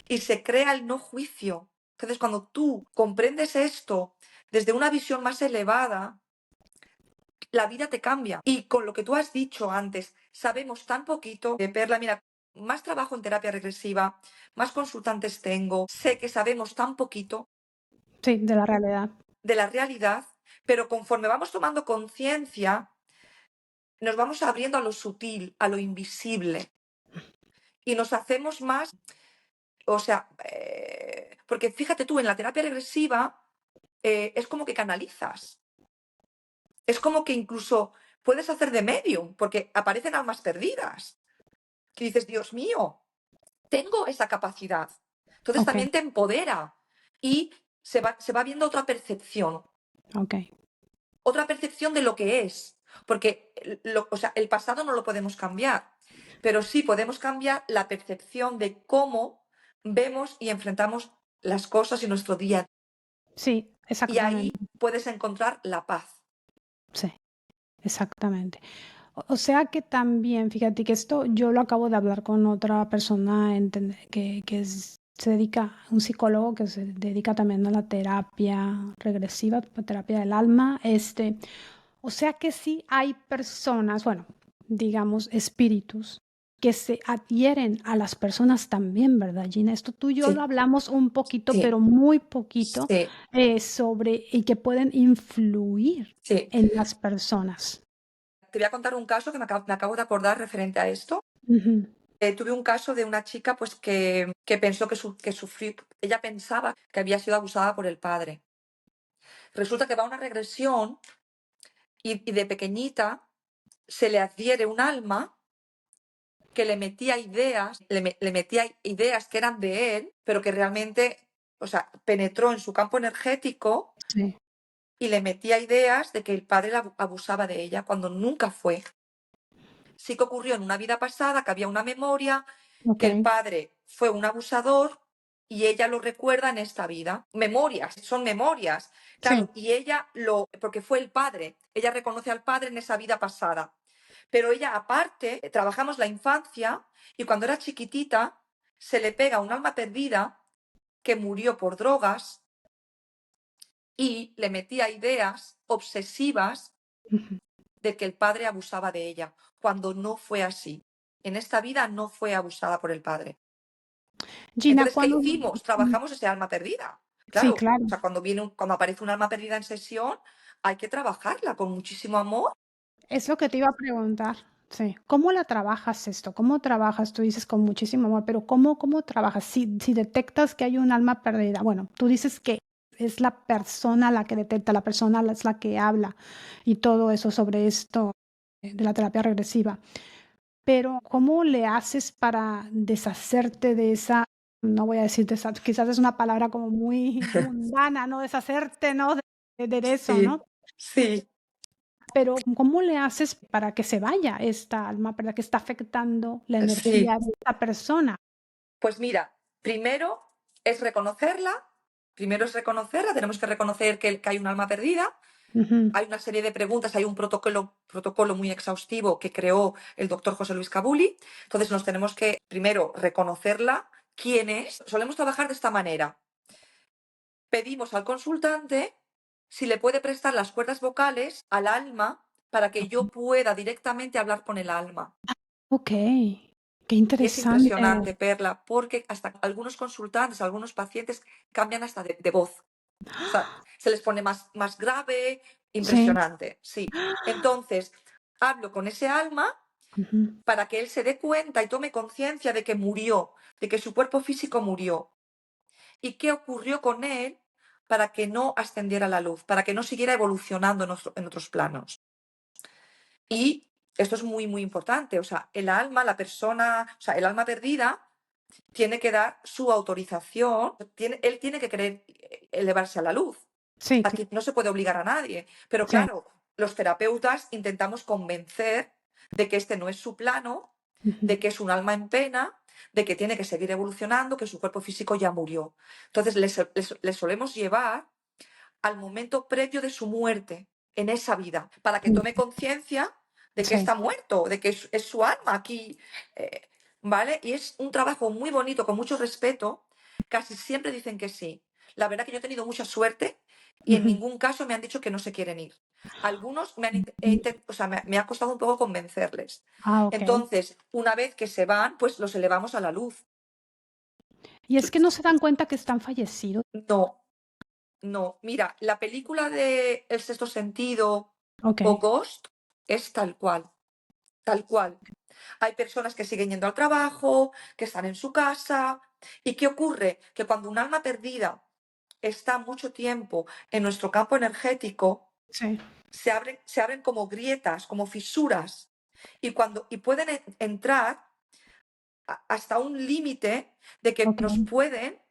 Y se crea el no juicio. Entonces, cuando tú comprendes esto desde una visión más elevada, la vida te cambia. Y con lo que tú has dicho antes, sabemos tan poquito de Perla. Mira, más trabajo en terapia regresiva, más consultantes tengo, sé que sabemos tan poquito sí, de la realidad. de la realidad, pero conforme vamos tomando conciencia, nos vamos abriendo a lo sutil, a lo invisible, y nos hacemos más, o sea, porque fíjate tú, en la terapia regresiva es como que canalizas, es como que incluso puedes hacer de medium, porque aparecen almas perdidas. Y dices, Dios mío, tengo esa capacidad. Entonces Ok, también te empodera y se va viendo ok. otra percepción de lo que es. Porque o sea, el pasado no lo podemos cambiar, pero sí podemos cambiar la percepción de cómo vemos y enfrentamos las cosas en nuestro día a día. Sí, y ahí exactamente. puedes encontrar la paz. Sí, exactamente. O sea que también, fíjate que esto yo lo acabo de hablar con otra persona se dedica, un psicólogo que se dedica también a la terapia regresiva, terapia del alma. O sea que sí hay personas, bueno, digamos, espíritus que se adhieren a las personas también, ¿verdad, Gina? Esto tú y yo lo Sí, hablamos un poquito, sí, pero muy poquito, sí, sobre y que pueden influir sí. en las personas. Te voy a contar un caso que me acabo de acordar referente a esto. Ujú. Tuve un caso de una chica, pues, que pensó que sufrió, ella pensaba que había sido abusada por el padre. Resulta que va a una regresión y de pequeñita se le adhiere un alma que le metía ideas que eran de él, pero que realmente, o sea, penetró en su campo energético Sí, y le metía ideas de que el padre la abusaba de ella cuando nunca fue. Sí que ocurrió en una vida pasada, que había una memoria, que el okey. padre fue un abusador y ella lo recuerda en esta vida. Memorias, son memorias. Sí, Claro, y porque fue el padre, ella reconoce al padre en esa vida pasada. Pero ella aparte, trabajamos la infancia y cuando era chiquitita se le pega un alma perdida que murió por drogas y le metía ideas obsesivas ujú. de que el padre abusaba de ella, cuando no fue así. En esta vida no fue abusada por el padre. Gina, Entonces, ¿qué cuando hicimos? Trabajamos ese alma perdida. sí, Claro, claro. o sea, cuando aparece un alma perdida en sesión, hay que trabajarla con muchísimo amor. Es lo que te iba a preguntar. Sí. ¿Cómo la trabajas esto? ¿Cómo trabajas? Tú dices con muchísimo amor, pero ¿cómo trabajas? Si detectas que hay un alma perdida, bueno, tú dices que es la persona la que detecta, la persona es la que habla y todo eso sobre esto, de la terapia regresiva. Pero, ¿cómo le haces para deshacerte de esa? No voy a decir quizás es una palabra como muy mundana, ¿no? Deshacerte, ¿no? De eso, Sí, ¿no? sí, Pero, ¿cómo le haces para que se vaya esta alma, verdad, que está afectando la sí. energía de esta persona? Pues mira, es reconocerla, primero es reconocerla, tenemos que reconocer que hay un alma perdida. Ujú. Hay una serie de preguntas, hay un protocolo muy exhaustivo que creó el doctor José Luis Cabuli. Entonces nos tenemos que primero reconocerla, quién es. Solemos trabajar de esta manera. Pedimos al consultante si le puede prestar las cuerdas vocales al alma para que yo Okey. pueda directamente hablar con el alma. Okey, qué Y es interesante. impresionante, Perla, porque hasta algunos consultantes, algunos pacientes cambian hasta de voz. O sea, se les pone más grave, Sí. impresionante, sí. Entonces, hablo con ese alma Ujú. para que él se dé cuenta y tome conciencia de que murió, de que su cuerpo físico murió. ¿Y qué ocurrió con él para que no ascendiera a la luz, para que no siguiera evolucionando en otros planos? Y esto es muy, muy importante. O sea, el alma, la persona, o sea, el alma perdida tiene que dar su autorización, él tiene que querer elevarse a la luz. Sí, Aquí no se puede obligar a nadie. Pero sí. claro, los terapeutas intentamos convencer de que este no es su plano, Ujú. de que es un alma en pena, de que tiene que seguir evolucionando, que su cuerpo físico ya murió. Entonces, les solemos llevar al momento previo de su muerte en esa vida, para que Mm, tome conciencia de que sí. está muerto, de que es su alma aquí, eh, ¿vale? Y es un trabajo muy bonito, con mucho respeto. Casi siempre dicen que sí. La verdad que yo he tenido mucha suerte y en Ujú. ningún caso me han dicho que no se quieren ir. Algunos Ujú. o sea, me ha costado un poco convencerles. Ah, okey. Entonces, una vez que se van, pues los elevamos a la luz. ¿Y es que no se dan cuenta que están fallecidos? No, no. Mira, la película de El sexto sentido o Okey, Ghost es tal cual, tal cual. Hay personas que siguen yendo al trabajo, que están en su casa. ¿Y qué ocurre? Que cuando un alma perdida está mucho tiempo en nuestro campo energético, sí. se abren como grietas, como fisuras. Y pueden entrar hasta un límite de que nos Okey, pueden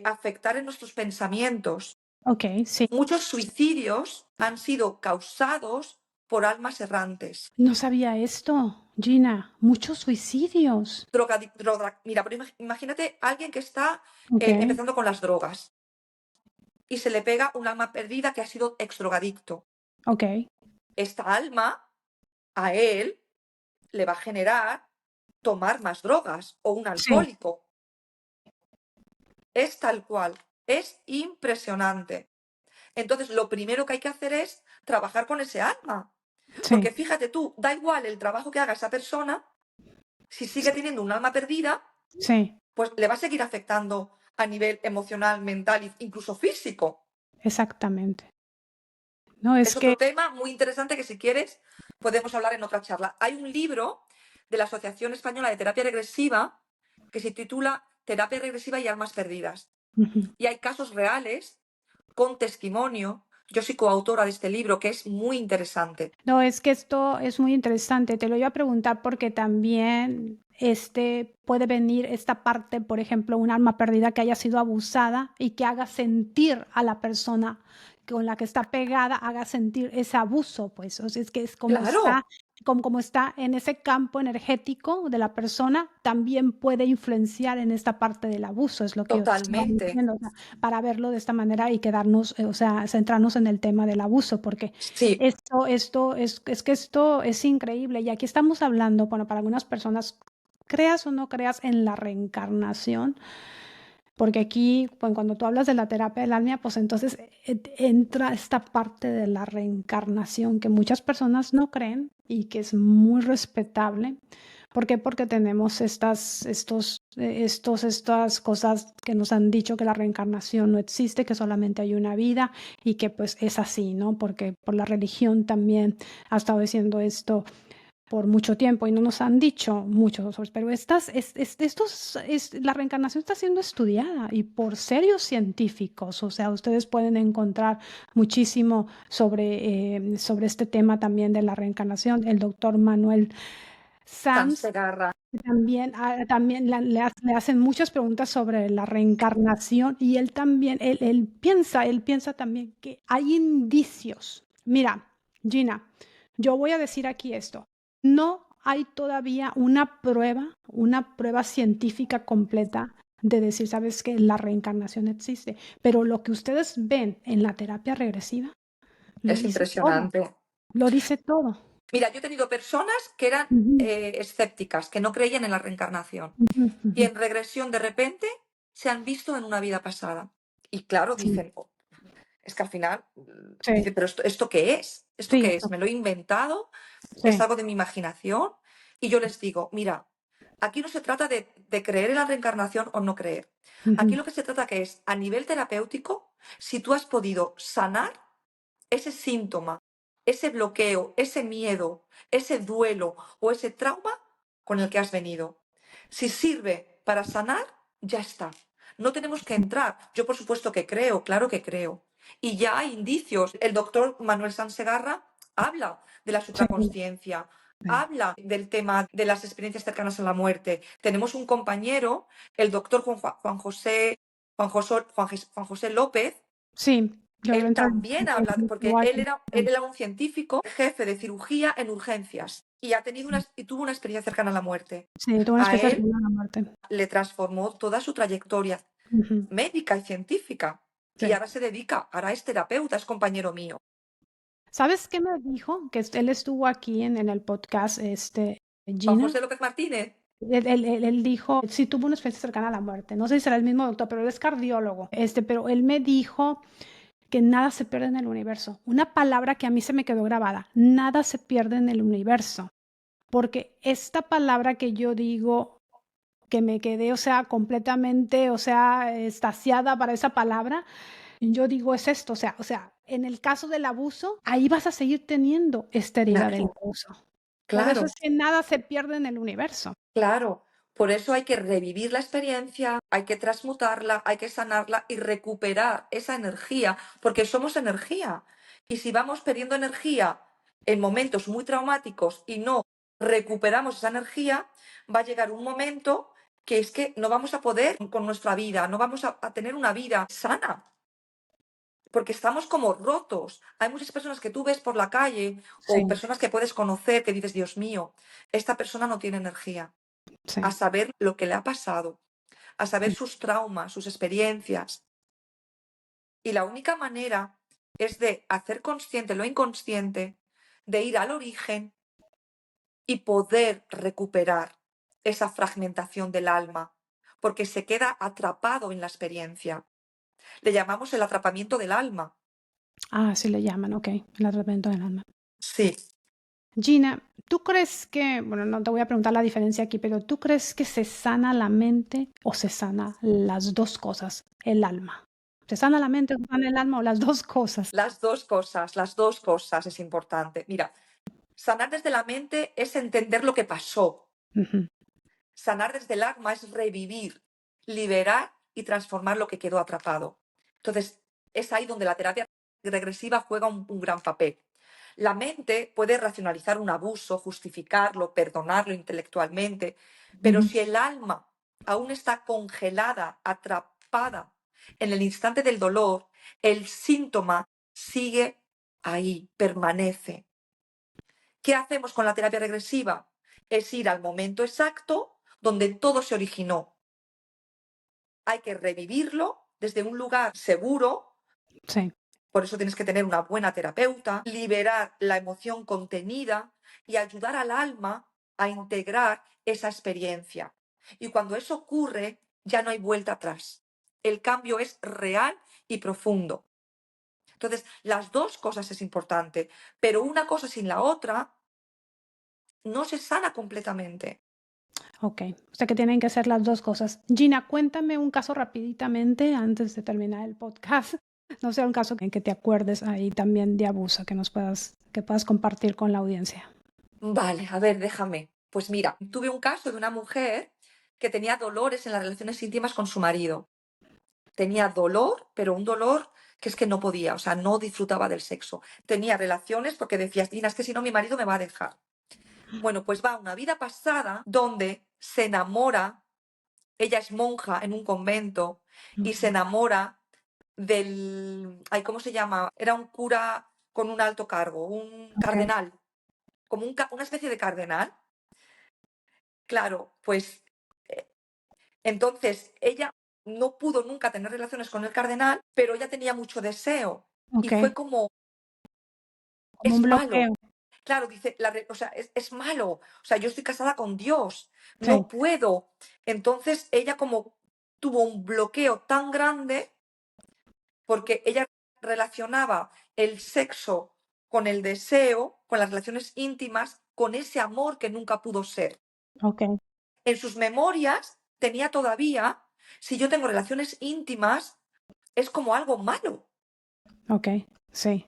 afectar en nuestros pensamientos. okey, sí. Muchos suicidios han sido causados por almas errantes. No sabía esto, Gina, muchos suicidios. Mira, pero imagínate alguien que está Okey, empezando con las drogas y se le pega un alma perdida que ha sido exdrogadicto. okey, Esta alma, a él, le va a generar tomar más drogas o un sí, alcohólico. Es tal cual, es impresionante. Entonces, lo primero que hay que hacer es trabajar con ese alma, sí, porque fíjate tú, da igual el trabajo que haga esa persona, si sigue teniendo un alma perdida, sí, pues le va a seguir afectando a nivel emocional, mental e incluso físico. exactamente. No, es Es que otro tema muy interesante que si quieres podemos hablar en otra charla. Hay un libro de la Asociación Española de Terapia Regresiva que se titula Terapia Regresiva y Almas Perdidas. ujú. Y hay casos reales con testimonio. Yo soy coautora de este libro que es muy interesante. No, es que esto es muy interesante. Te lo iba a preguntar porque también, puede venir esta parte, por ejemplo, un alma perdida que haya sido abusada y que haga sentir a la persona con la que está pegada, haga sentir ese abuso, pues, o sea, es que es Claro, como está en ese campo energético de la persona, también puede influenciar en esta parte del abuso, es lo que yo te estaba totalmente. diciendo, o sea, para verlo de esta manera y quedarnos, o sea, centrarnos en el tema del abuso, porque Sí, esto es que esto es increíble. Y aquí estamos hablando, bueno, para algunas personas, creas o no creas en la reencarnación, porque aquí, pues, cuando tú hablas de la terapia del alma, pues entonces entra esta parte de la reencarnación que muchas personas no creen y que es muy respetable. ¿Por qué? Porque tenemos estas cosas que nos han dicho que la reencarnación no existe, que solamente hay una vida y que pues es así, ¿no? Porque por la religión también ha estado diciendo esto por mucho tiempo y no nos han dicho mucho sobre, pero la reencarnación está siendo estudiada y por serios científicos, o sea, ustedes pueden encontrar muchísimo sobre este tema también de la reencarnación. El doctor Manuel Sans Sanz Segarra. también le hacen muchas preguntas sobre la reencarnación y él también, él piensa también que hay indicios. Mira, Gina, yo voy a decir aquí esto. No hay todavía una prueba científica completa de decir, sabes que la reencarnación existe, pero lo que ustedes ven en la terapia regresiva lo Es dice todo, impresionante. lo dice todo. Mira, yo he tenido personas que eran Ujú, escépticas, que no creían en la reencarnación. ujú, Y ujú. en regresión, de repente, se han visto en una vida pasada. Y claro, Sí, dicen, "Oh, es que al final, sí, dice, pero esto qué es? ¿Esto sí, qué es? eso, ¿Me lo he inventado? ¿Es sí. algo de mi imaginación?". Y yo les digo, mira, aquí no se trata de creer en la reencarnación o no creer. Aquí Ujú. lo que se trata que es, a nivel terapéutico, si tú has podido sanar ese síntoma, ese bloqueo, ese miedo, ese duelo o ese trauma con el que has venido. Si sirve para sanar, ya está. No tenemos que entrar. Yo por supuesto que creo, claro que creo. Y ya hay indicios. El doctor Manuel Sansegarra habla de la Sí, supraconsciencia, sí. habla del tema de las experiencias cercanas a la muerte. Tenemos un compañero, el doctor Juan José López. Sí, yo lo Él entrevisté también habla, porque igual. él era un científico, jefe de cirugía en urgencias y, y tuvo una experiencia cercana a la muerte. Sí, tuve una A especie de él segunda muerte. le transformó toda su trayectoria Ujú, médica y científica y sí. ahora se dedica, ahora es terapeuta, es compañero mío. ¿Sabes qué me dijo? Que él estuvo aquí en el podcast, Juan Gina. José López Martínez, Él dijo, sí tuvo una experiencia cercana a la muerte. No sé si será el mismo doctor, pero él es cardiólogo. Pero él me dijo que nada se pierde en el universo. Una palabra que a mí se me quedó grabada, nada se pierde en el universo. Porque esta palabra que yo digo, que me quedé, o sea, completamente, o sea, extasiada para esa palabra, yo digo es esto, o sea, en el caso del abuso, ahí vas a seguir teniendo esta herida del claro, abuso. Por eso es claro. que nada se pierde en el universo. Claro, por eso hay que revivir la experiencia, hay que transmutarla, hay que sanarla y recuperar esa energía, porque somos energía. Y si vamos perdiendo energía en momentos muy traumáticos y no recuperamos esa energía, va a llegar un momento que es que no vamos a poder con nuestra vida, no vamos a tener una vida sana, porque estamos como rotos. Hay muchas personas que tú ves por la calle o Sí, personas que puedes conocer que dices, Dios mío, esta persona no tiene energía, a sí, saber lo que le ha pasado, a saber sí. sus traumas, sus experiencias. Y la única manera es de hacer consciente lo inconsciente, de ir al origen y poder recuperar esa fragmentación del alma, porque se queda atrapado en la experiencia. Le llamamos el atrapamiento del alma. Así le llaman, ok, el tratamiento del alma. Sí, Gina, ¿tú crees que, bueno, no te voy a preguntar la diferencia aquí, pero ¿tú crees que se sana la mente o se sana las dos cosas, el alma? ¿Se sana la mente o se sana el alma o las dos cosas? las dos cosas es importante. Mira, sanar desde la mente es entender lo que pasó. Ujú, Sanar desde el alma es revivir, liberar y transformar lo que quedó atrapado. Entonces, es ahí donde la terapia regresiva juega un gran papel. La mente puede racionalizar un abuso, justificarlo, perdonarlo intelectualmente, pero ujú. si el alma aún está congelada, atrapada en el instante del dolor, el síntoma sigue ahí, permanece. ¿Qué hacemos con la terapia regresiva? Es ir al momento exacto donde todo se originó. Hay que revivirlo desde un lugar seguro, Sí, por eso tienes que tener una buena terapeuta, liberar la emoción contenida y ayudar al alma a integrar esa experiencia. Y cuando eso ocurre, ya no hay vuelta atrás. El cambio es real y profundo. Entonces, las dos cosas es importante, pero una cosa sin la otra no se sana completamente. ok. O sea que tienen que ser las dos cosas. Gina, cuéntame un caso rapiditamente antes de terminar el podcast. No sé, un caso en que te acuerdes ahí también de abuso que puedas compartir con la audiencia. Vale, a ver, déjame. Pues mira, tuve un caso de una mujer que tenía dolores en las relaciones íntimas con su marido. Tenía dolor, pero un dolor que es que no podía, o sea, no disfrutaba del sexo. Tenía relaciones porque decías, Dina, es que si no mi marido me va a dejar. Bueno, pues va a una vida pasada donde se enamora, ella es monja en un convento y se Ujú, enamora del, ay, ¿cómo se llama? Era un cura con un alto cargo, un ok, cardenal, como una especie de cardenal. Claro, pues eh, entonces ella no pudo nunca tener relaciones con el cardenal, pero ella tenía mucho deseo y ok, fue como, como un es malo. bloqueo. Claro, dice, o sea, es malo. O sea, yo estoy casada con Dios, Sí, no puedo. Entonces ella como tuvo un bloqueo tan grande porque ella relacionaba el sexo con el deseo, con las relaciones íntimas, con ese amor que nunca pudo ser. ok, En sus memorias tenía todavía, si yo tengo relaciones íntimas, es como algo malo. ok, sí,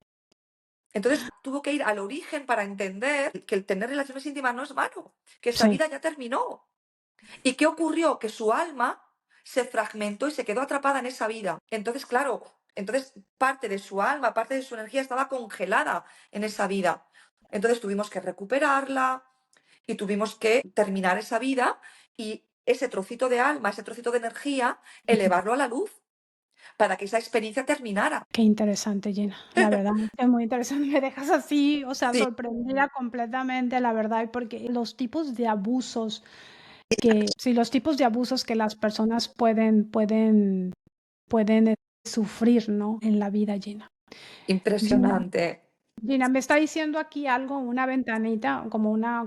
Entonces tuvo que ir al origen para entender que el tener relaciones íntimas no es malo, que esa sí, vida ya terminó. ¿Y qué ocurrió? Que su alma se fragmentó y se quedó atrapada en esa vida. Entonces, claro, entonces parte de su alma, parte de su energía estaba congelada en esa vida. Entonces tuvimos que recuperarla y tuvimos que terminar esa vida y ese trocito de alma, ese trocito de energía, ujú. elevarlo a la luz para que esa experiencia terminara. Qué interesante, Gina. La verdad es muy interesante. Me dejas así, o sea, Sí, sorprendida completamente, la verdad, porque los tipos de abusos que, sí, los tipos de abusos que las personas pueden sufrir, ¿no? En la vida, Gina. Gina, impresionante. Gina, me está diciendo aquí algo, una ventanita, como una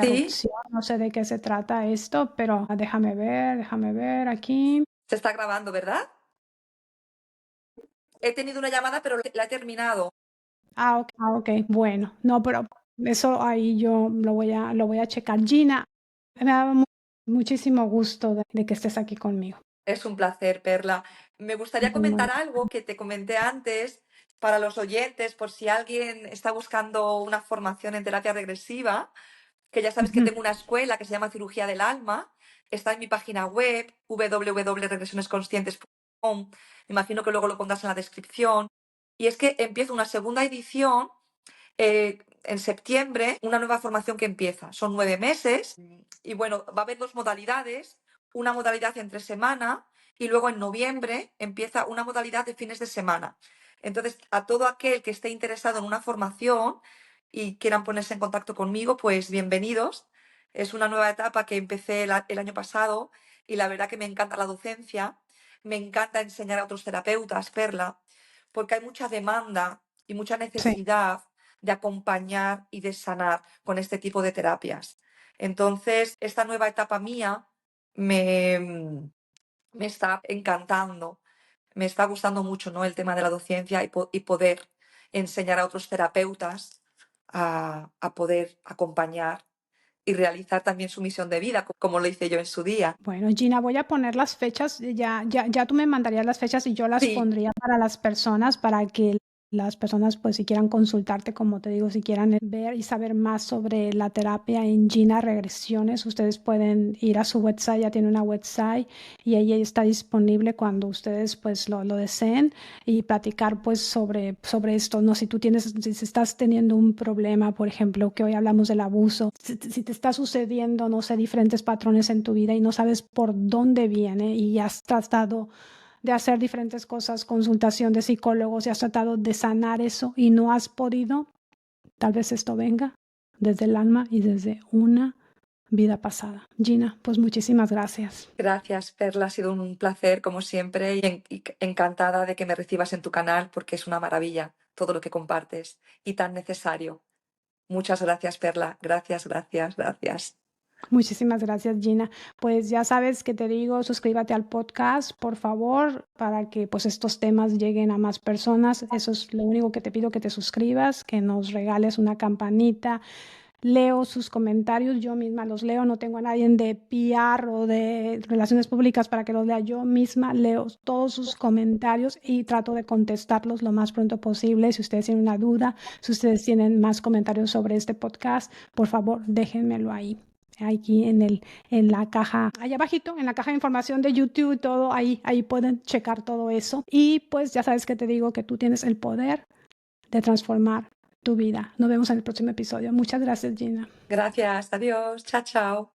Sí, interrupción. No sé de qué se trata esto, pero déjame ver aquí. se está grabando, ¿verdad? He tenido una llamada, pero la he terminado. Ok. Bueno, no, pero eso ahí yo lo voy a checar. Gina, me ha dado muchísimo gusto de que estés aquí conmigo. Es un placer, Perla. Me gustaría comentar algo que te comenté antes para los oyentes, por si alguien está buscando una formación en terapia regresiva, que ya sabes que Ujú, tengo una escuela que se llama Cirugía del Alma. Está en mi página web, www.regresionesconscientes.com. Me imagino que luego lo pondrás en la descripción. Y es que empiezo una segunda edición en septiembre, una nueva formación que empieza. Son 9 meses y bueno, va a haber dos modalidades. Una modalidad entre semana y luego en noviembre empieza una modalidad de fines de semana. Entonces, a todo aquel que esté interesado en una formación y quieran ponerse en contacto conmigo, pues bienvenidos. Es una nueva etapa que empecé el año pasado y la verdad que me encanta la docencia, me encanta enseñar a otros terapeutas, Perla. porque hay mucha demanda y mucha Sí. necesidad de acompañar y de sanar con este tipo de terapias. Entonces, esta nueva etapa mía me, me está encantando, me está gustando mucho, ¿no? El tema de la docencia y poder enseñar a otros terapeutas a poder acompañar y realizar también su misión de vida, como lo hice yo en su día. Bueno, Gina, voy a poner las fechas, ya tú me mandarías las fechas y yo las Sí, pondría para las personas, para que las personas, pues si quieran consultarte, como te digo, si quieran ver y saber más sobre la terapia en Gina Regresiones, ustedes pueden ir a su website, ya tiene una website y ella está disponible cuando ustedes pues lo deseen y platicar pues sobre esto, ¿no? Si tú tienes, si estás teniendo un problema, por ejemplo, que hoy hablamos del abuso, si te está sucediendo, no sé, diferentes patrones en tu vida y no sabes por dónde viene y has tratado de hacer diferentes cosas, consultación de psicólogos y has tratado de sanar eso y no has podido, tal vez esto venga desde el alma y desde una vida pasada. Gina, pues muchísimas gracias. gracias, Perla. Ha sido un placer, como siempre, y encantada de que me recibas en tu canal porque es una maravilla todo lo que compartes y tan necesario. Muchas gracias, Perla. Gracias, gracias, gracias. Muchísimas gracias, Gina. Pues ya sabes que te digo, suscríbete al podcast, por favor, para que pues estos temas lleguen a más personas. Eso es lo único que te pido, que te suscribas, que nos regales una campanita. Leo sus comentarios, yo misma los leo, no tengo a nadie de PR o de relaciones públicas para que los lea, yo misma leo todos sus comentarios y trato de contestarlos lo más pronto posible. Si ustedes tienen una duda, si ustedes tienen más comentarios sobre este podcast, por favor, déjenmelo ahí. Aquí en la caja, allá abajito, en la caja de información de YouTube, todo ahí pueden checar todo eso. Y pues ya sabes que te digo que tú tienes el poder de transformar tu vida. Nos vemos en el próximo episodio. Muchas gracias, Gina. Gracias. Adiós. Chao, chao.